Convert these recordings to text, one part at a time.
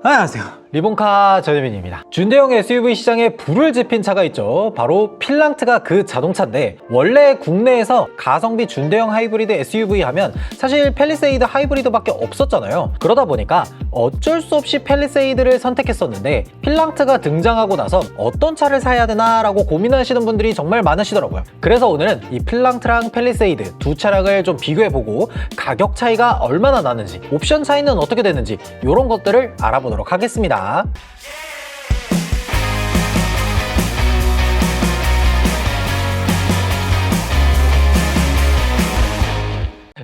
안녕하세요, 리본카 전혜민입니다. 준대형 SUV 시장에 불을 지핀 차가 있죠. 바로 필랑트가 그 자동차인데, 원래 국내에서 가성비 준대형 하이브리드 SUV 하면 사실 팰리세이드 하이브리드밖에 없었잖아요. 그러다 보니까 어쩔 수 없이 팰리세이드를 선택했었는데, 필랑트가 등장하고 나서 어떤 차를 사야 되나 라고 고민하시는 분들이 정말 많으시더라고요. 그래서 오늘은 이 필랑트랑 팰리세이드 두 차량을 좀 비교해보고 가격 차이가 얼마나 나는지, 옵션 차이는 어떻게 되는지 이런 것들을 알아보도록 하겠습니다.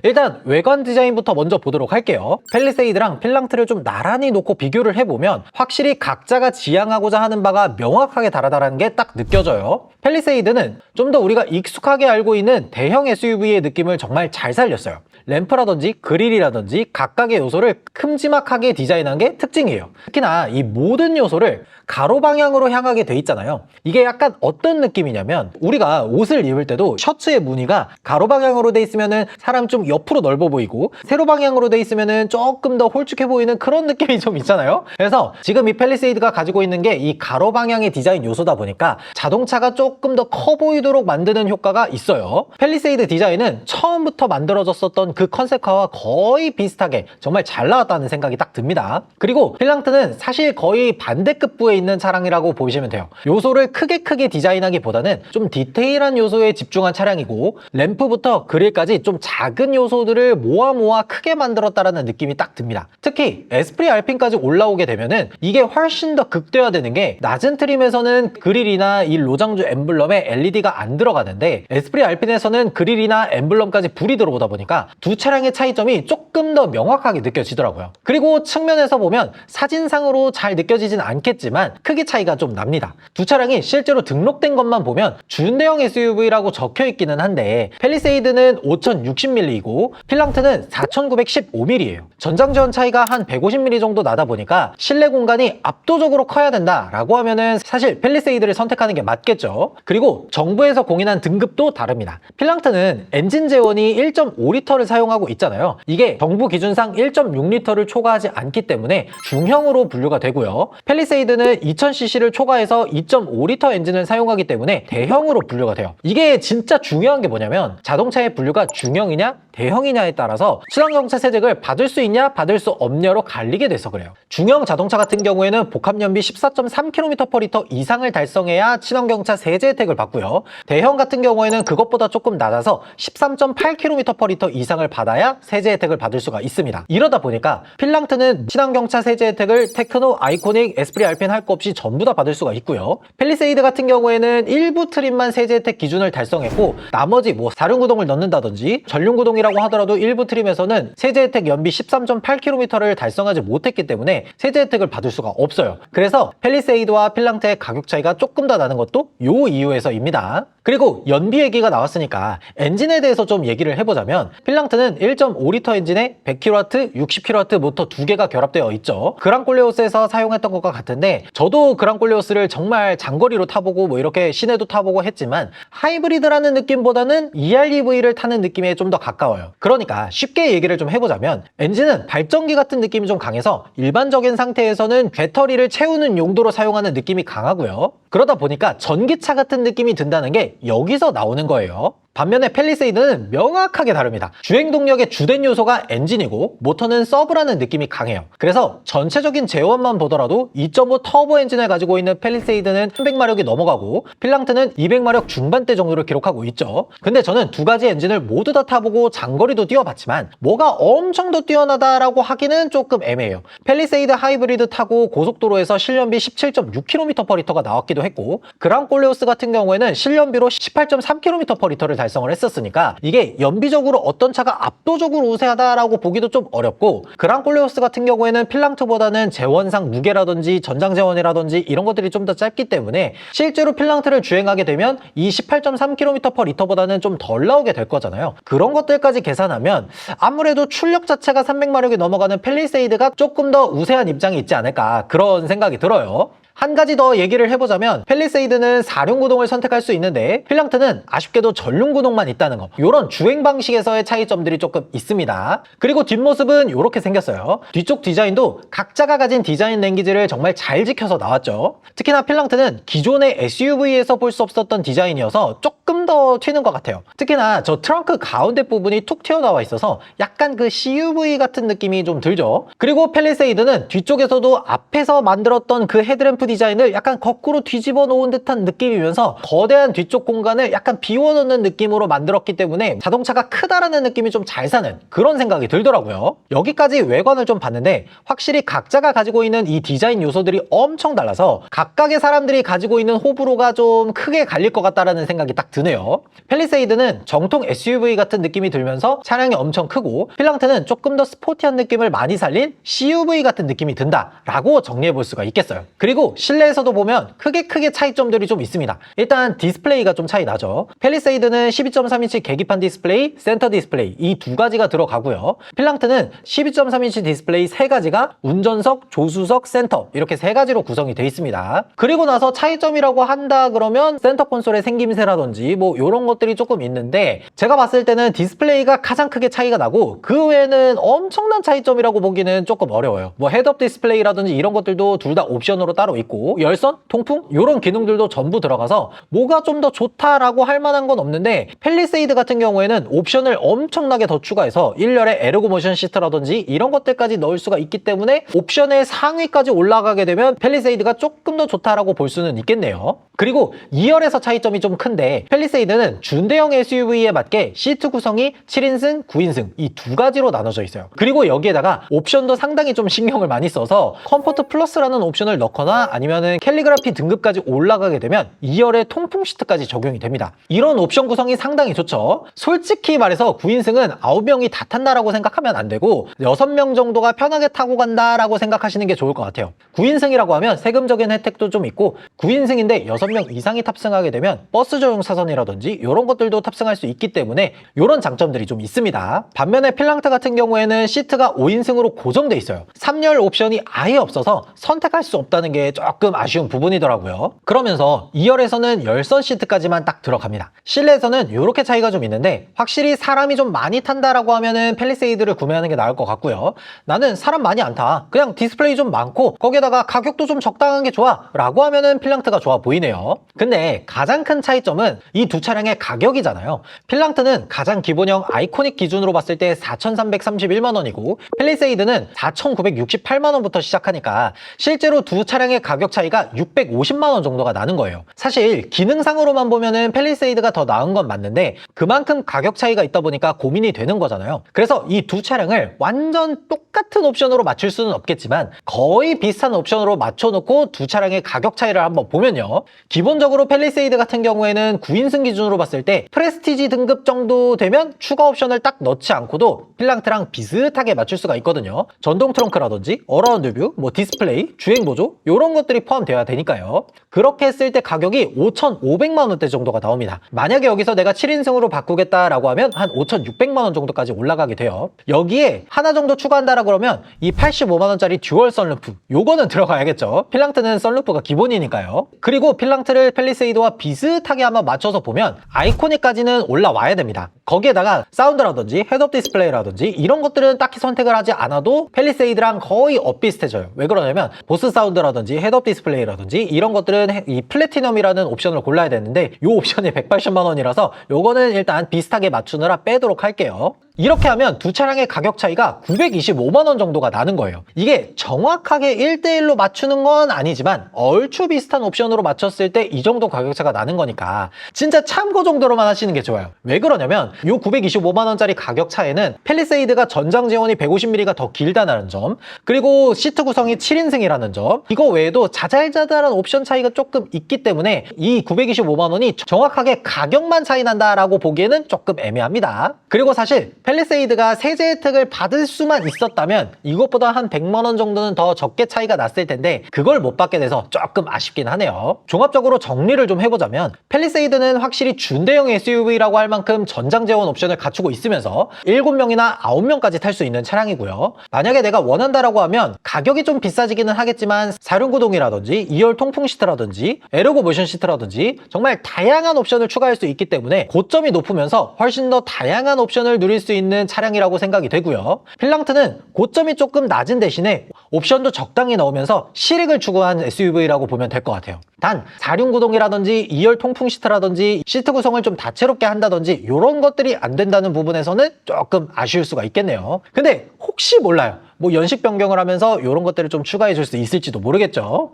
일단 외관 디자인부터 먼저 보도록 할게요. 팰리세이드랑 필랑트를 좀 나란히 놓고 비교를 해보면 확실히 각자가 지향하고자 하는 바가 명확하게 다르다는 게 딱 느껴져요. 팰리세이드는 좀 더 우리가 익숙하게 알고 있는 대형 SUV의 느낌을 정말 잘 살렸어요. 램프라든지 그릴이라든지 각각의 요소를 큼지막하게 디자인한 게 특징이에요. 특히나 이 모든 요소를 가로 방향으로 향하게 돼 있잖아요. 이게 약간 어떤 느낌이냐면, 우리가 옷을 입을 때도 셔츠의 무늬가 가로 방향으로 돼 있으면은 사람 좀 옆으로 넓어 보이고, 세로 방향으로 돼 있으면은 조금 더 홀쭉해 보이는 그런 느낌이 좀 있잖아요. 그래서 지금 이 팰리세이드가 가지고 있는 게 이 가로 방향의 디자인 요소다 보니까 자동차가 조금 더 커 보이도록 만드는 효과가 있어요. 팰리세이드 디자인은 처음부터 만들어졌었던 그 컨셉카와 거의 비슷하게 정말 잘 나왔다는 생각이 딱 듭니다. 그리고 필랑트는 사실 거의 반대급부에 있는 차량이라고 보시면 돼요. 요소를 크게 디자인하기보다는 좀 디테일한 요소에 집중한 차량이고, 램프부터 그릴까지 좀 작은 요소들을 모아 크게 만들었다라는 느낌이 딱 듭니다. 특히 에스프리 알핀까지 올라오게 되면은 이게 훨씬 더 극대화되는 게, 낮은 트림에서는 그릴이나 이 로장주 엠블럼에 LED가 안 들어가는데, 에스프리 알핀에서는 그릴이나 엠블럼까지 불이 들어오다 보니까 두 차량의 차이점이 조금 더 명확하게 느껴지더라고요. 그리고 측면에서 보면 사진상으로 잘 느껴지진 않겠지만 크기 차이가 좀 납니다. 두 차량이 실제로 등록된 것만 보면 준대형 SUV라고 적혀 있기는 한데, 팰리세이드는 5060mm이고 필랑트는 4915mm예요. 전장 지원 차이가 한 150mm 정도 나다 보니까 실내 공간이 압도적으로 커야 된다라고 하면은 사실 팰리세이드를 선택하는 게 맞겠죠. 그리고 정부에서 공인한 등급도 다릅니다. 필랑트는 엔진 제원이 1.5L를 사용하고 있잖아요. 이게 정부 기준상 1.6L를 초과하지 않기 때문에 중형으로 분류가 되고요. 팰리세이드는 2000cc를 초과해서 2.5L 엔진을 사용하기 때문에 대형으로 분류가 돼요. 이게 진짜 중요한 게 뭐냐면, 자동차의 분류가 중형이냐 대형이냐에 따라서 친환경차 세제를 받을 수 있냐 받을 수 없냐로 갈리게 돼서 그래요. 중형 자동차 같은 경우에는 복합연비 14.3km/L 이상을 달성해야 친환경차 세제 혜택을 받고요. 대형 같은 경우에는 그것보다 조금 낮아서 13.8km/L 이상을 받아야 세제 혜택을 받을 수가 있습니다. 이러다 보니까 필랑트는 친환경차 세제 혜택을 테크노, 아이코닉, 에스프리 알핀 할 거 없이 전부 다 받을 수가 있고요. 팰리세이드 같은 경우에는 일부 트림만 세제 혜택 기준을 달성했고, 나머지 뭐 사륜구동을 넣는다든지 전륜구동이라고 하더라도 일부 트림에서는 세제 혜택 연비 13.8km를 달성하지 못했기 때문에 세제 혜택을 받을 수가 없어요. 그래서 팰리세이드와 필랑트의 가격 차이가 조금 더 나는 것도 요 이유에서입니다. 그리고 연비 얘기가 나왔으니까 엔진에 대해서 좀 얘기를 해보자면, 필랑트는 1.5L 엔진에 100kW, 60kW 모터 두 개가 결합되어 있죠. 그랑콜레오스에서 사용했던 것과 같은데, 저도 그랑콜레오스를 정말 장거리로 타보고 뭐 이렇게 시내도 타보고 했지만 하이브리드라는 느낌보다는 EREV를 타는 느낌에 좀 더 가까워요. 그러니까 쉽게 얘기를 좀 해보자면, 엔진은 발전기 같은 느낌이 좀 강해서 일반적인 상태에서는 배터리를 채우는 용도로 사용하는 느낌이 강하고요. 그러다 보니까 전기차 같은 느낌이 든다는 게 여기서 나오는 거예요. 반면에 팰리세이드는 명확하게 다릅니다. 주행 동력의 주된 요소가 엔진이고, 모터는 서브라는 느낌이 강해요. 그래서 전체적인 제원만 보더라도 2.5 터보 엔진을 가지고 있는 팰리세이드는 300마력이 넘어가고, 필랑트는 200마력 중반대 정도를 기록하고 있죠. 근데 저는 두 가지 엔진을 모두 다 타보고 장거리도 뛰어봤지만 뭐가 엄청 더 뛰어나다라고 하기는 조금 애매해요. 팰리세이드 하이브리드 타고 고속도로에서 실연비 17.6km/L가 나왔기도 했고, 그랑콜레오스 같은 경우에는 실연비로 18.3km/L를 달성을 했었으니까 이게 연비적으로 어떤 차가 압도적으로 우세하다라고 보기도 좀 어렵고, 그랑콜레오스 같은 경우에는 필랑트보다는 제원상 무게라든지 전장 제원이라든지 이런 것들이 좀 더 짧기 때문에 실제로 필랑트를 주행하게 되면 이 18.3km/L보다는 좀 덜 나오게 될 거잖아요. 그런 것들까지 계산하면 아무래도 출력 자체가 300마력이 넘어가는 팰리세이드가 조금 더 우세한 입장이 있지 않을까, 그런 생각이 들어요. 한 가지 더 얘기를 해보자면 팰리세이드는 4륜 구동을 선택할 수 있는데 필랑트는 아쉽게도 전륜 구동만 있다는 거, 이런 주행 방식에서의 차이점들이 조금 있습니다. 그리고 뒷모습은 이렇게 생겼어요. 뒤쪽 디자인도 각자가 가진 디자인 랭귀지를 정말 잘 지켜서 나왔죠. 특히나 필랑트는 기존의 SUV에서 볼 수 없었던 디자인이어서 조금 더 튀는 것 같아요. 특히나 저 트렁크 가운데 부분이 툭 튀어나와 있어서 약간 그 CUV 같은 느낌이 좀 들죠. 그리고 팰리세이드는 뒤쪽에서도 앞에서 만들었던 그 헤드램프 디자인을 약간 거꾸로 뒤집어 놓은 듯한 느낌이면서 거대한 뒤쪽 공간을 약간 비워놓는 느낌으로 만들었기 때문에 자동차가 크다라는 느낌이 좀 잘 사는 그런 생각이 들더라고요. 여기까지 외관을 좀 봤는데 확실히 각자가 가지고 있는 이 디자인 요소들이 엄청 달라서 각각의 사람들이 가지고 있는 호불호가 좀 크게 갈릴 것 같다라는 생각이 딱 드네요. 팰리세이드는 정통 SUV 같은 느낌이 들면서 차량이 엄청 크고 필랑트는 조금 더 스포티한 느낌을 많이 살린 CUV 같은 느낌이 든다라고 정리해 볼 수가 있겠어요. 그리고 실내에서도 보면 크게 차이점들이 좀 있습니다. 일단 디스플레이가 좀 차이 나죠. 팰리세이드는 12.3인치 계기판 디스플레이, 센터 디스플레이 이 두 가지가 들어가고요. 필랑트는 12.3인치 디스플레이 세 가지가 운전석, 조수석, 센터 이렇게 세 가지로 구성이 되어 있습니다. 그리고 나서 차이점이라고 한다 그러면 센터 콘솔의 생김새라든지 뭐 이런 것들이 조금 있는데 제가 봤을 때는 디스플레이가 가장 크게 차이가 나고 그 외에는 엄청난 차이점이라고 보기는 조금 어려워요. 뭐 헤드업 디스플레이라든지 이런 것들도 둘 다 옵션으로 따로 있고 열선, 통풍 이런 기능들도 전부 들어가서 뭐가 좀 더 좋다라고 할 만한 건 없는데 팰리세이드 같은 경우에는 옵션을 엄청나게 더 추가해서 1열에 에르고 모션 시트라든지 이런 것들까지 넣을 수가 있기 때문에 옵션의 상위까지 올라가게 되면 팰리세이드가 조금 더 좋다라고 볼 수는 있겠네요. 그리고 2열에서 차이점이 좀 큰데 팰리세이드는 준대형 SUV에 맞게 시트 구성이 7인승, 9인승 이 두 가지로 나눠져 있어요. 그리고 여기에다가 옵션도 상당히 좀 신경을 많이 써서 컴포트 플러스라는 옵션을 넣거나 아니면은 캘리그라피 등급까지 올라가게 되면 2열에 통풍 시트까지 적용이 됩니다. 이런 옵션 구성이 상당히 좋죠. 솔직히 말해서 9인승은 9명이 다 탄다라고 생각하면 안 되고 6명 정도가 편하게 타고 간다라고 생각하시는 게 좋을 것 같아요. 9인승이라고 하면 세금적인 혜택도 좀 있고 9인승인데 6명 이상이 탑승하게 되면 버스 전용 차선이라든지 이런 것들도 탑승할 수 있기 때문에 이런 장점들이 좀 있습니다. 반면에 필랑트 같은 경우에는 시트가 5인승으로 고정돼 있어요. 3열 옵션이 아예 없어서 선택할 수 없다는 게 조금 아쉬운 부분이더라고요. 그러면서 2열에서는 열선 시트까지만 딱 들어갑니다. 실내에서는 이렇게 차이가 좀 있는데 확실히 사람이 좀 많이 탄다라고 하면은 팰리세이드를 구매하는 게 나을 것 같고요. 나는 사람 많이 안 타. 그냥 디스플레이 좀 많고 거기에다가 가격도 좀 적당한 게 좋아 라고 하면은 필랑트가 좋아 보이네요. 근데 가장 큰 차이점은 이 두 차량의 가격이잖아요. 필랑트는 가장 기본형 아이코닉 기준으로 봤을 때 4,331만 원이고 팰리세이드는 4,968만 원부터 시작하니까 실제로 두 차량의 가격 차이가 650만 원 정도가 나는 거예요. 사실 기능상으로만 보면은 팰리세이드가 더 나은 건 맞는데 그만큼 가격 차이가 있다 보니까 고민이 되는 거잖아요. 그래서 이 두 차량을 완전 똑같은 옵션으로 맞출 수는 없겠지만 거의 비슷한 옵션으로 맞춰놓고 두 차량의 가격 차이를 한번 보면요. 기본적으로 팰리세이드 같은 경우에는 9인승 기준으로 봤을 때 프레스티지 등급 정도 되면 추가 옵션을 딱 넣지 않고도 필랑트랑 비슷하게 맞출 수가 있거든요. 전동 트렁크라든지 어라운드 뷰, 뭐 디스플레이, 주행 보조 이런 것들이 포함되어야 되니까요. 그렇게 했을 때 가격이 5,500만 원대 정도가 나옵니다. 만약에 여기서 내가 7인승으로 바꾸겠다라고 하면 한 5,600만 원 정도까지 올라가게 돼요. 여기에 하나 정도 추가한다라고 그러면 이 85만 원짜리 듀얼 썬루프 요거는 들어가야겠죠. 필랑트는 썬루프가 기본이니까요. 그리고 필랑트를 팰리세이드와 비슷하게 한번 맞춰서 보면 아이코닉까지는 올라와야 됩니다. 거기에다가 사운드라든지 헤드업 디스플레이라든지 이런 것들은 딱히 선택을 하지 않아도 팰리세이드랑 거의 엇비슷해져요. 왜 그러냐면 보스 사운드라든지 헤드업 디스플레이라든지 이런 것들은 이 플래티넘이라는 옵션을 골라야 되는데 이 옵션이 180만 원이라서 요거는 일단 비슷하게 맞추느라 빼도록 할게요. 이렇게 하면 두 차량의 가격 차이가 925만 원 정도가 나는 거예요. 이게 정확하게 1대1로 맞추는 건 아니지만 얼추 비슷한 옵션으로 맞췄을 때 이 정도 가격차가 나는 거니까 진짜 참고 정도로만 하시는 게 좋아요. 왜 그러냐면 이 925만 원짜리 가격 차에는 팰리세이드가 전장 지원이 150mm가 더 길다는 점, 그리고 시트 구성이 7인승이라는 점, 이거 외에도 자잘자잘한 옵션 차이가 조금 있기 때문에 이 925만 원이 정확하게 가격만 차이 난다라고 보기에는 조금 애매합니다. 그리고 사실 펠리세이드가 세제 혜택을 받을 수만 있었다면 이것보다 한 100만 원 정도는 더 적게 차이가 났을 텐데 그걸 못 받게 돼서 조금 아쉽긴 하네요. 종합적으로 정리를 좀 해보자면 펠리세이드는 확실히 준대형 SUV라고 할 만큼 전장 재원 옵션을 갖추고 있으면서 7명이나 9명까지 탈 수 있는 차량이고요. 만약에 내가 원한다라고 하면 가격이 좀 비싸지기는 하겠지만 4륜구동이라든지 2열 통풍 시트라든지 에르고 모션 시트라든지 정말 다양한 옵션을 추가할 수 있기 때문에 고점이 높으면서 훨씬 더 다양한 옵션을 누릴 수 있는 차량이라고 생각이 되고요. 필랑트는 고점이 조금 낮은 대신에 옵션도 적당히 넣으면서 실익을 추구한 SUV라고 보면 될 것 같아요. 단 4륜구동이라든지 2열 통풍 시트라든지 시트 구성을 좀 다채롭게 한다든지 이런 것들이 안 된다는 부분에서는 조금 아쉬울 수가 있겠네요. 근데 혹시 몰라요. 뭐 연식 변경을 하면서 이런 것들을 좀 추가해 줄 수 있을지도 모르겠죠.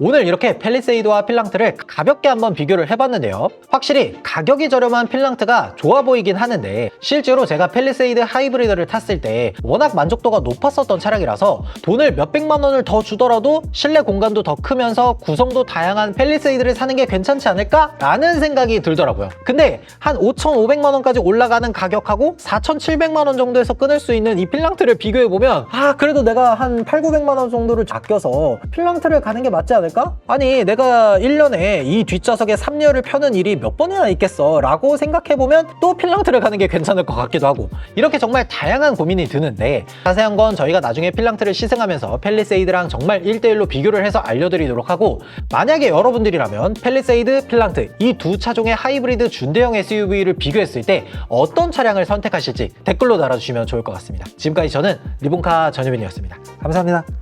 오늘 이렇게 펠리세이드와 필랑트를 가볍게 한번 비교를 해봤는데요. 확실히 가격이 저렴한 필랑트가 좋아 보이긴 하는데 실제로 제가 펠리세이드 하이브리드를 탔을 때 워낙 만족도가 높았었던 차량이라서 돈을 몇백만 원을 더 주더라도 실내 공간도 더 크면서 구성도 다양한 펠리세이드를 사는 게 괜찮지 않을까? 라는 생각이 들더라고요. 근데 한 5,500만 원까지 올라가는 가격하고 4,700만 원 정도에서 끊을 수 있는 이 필랑트를 비교해보면 그래도 내가 한 8,900만 원 정도를 아껴서 필랑트를 가는 게 맞지 않을까? 아니 내가 1년에 이 뒷좌석에 3열을 펴는 일이 몇 번이나 있겠어 라고 생각해보면 또 필랑트를 가는 게 괜찮을 것 같기도 하고 이렇게 정말 다양한 고민이 드는데 자세한 건 저희가 나중에 필랑트를 시승하면서 펠리세이드랑 정말 1대1로 비교를 해서 알려드리도록 하고 만약에 여러분들이라면 펠리세이드, 필랑트 이 두 차종의 하이브리드 준대형 SUV를 비교했을 때 어떤 차량을 선택하실지 댓글로 달아주시면 좋을 것 같습니다. 지금까지 저는 리본카 전유빈이었습니다. 감사합니다.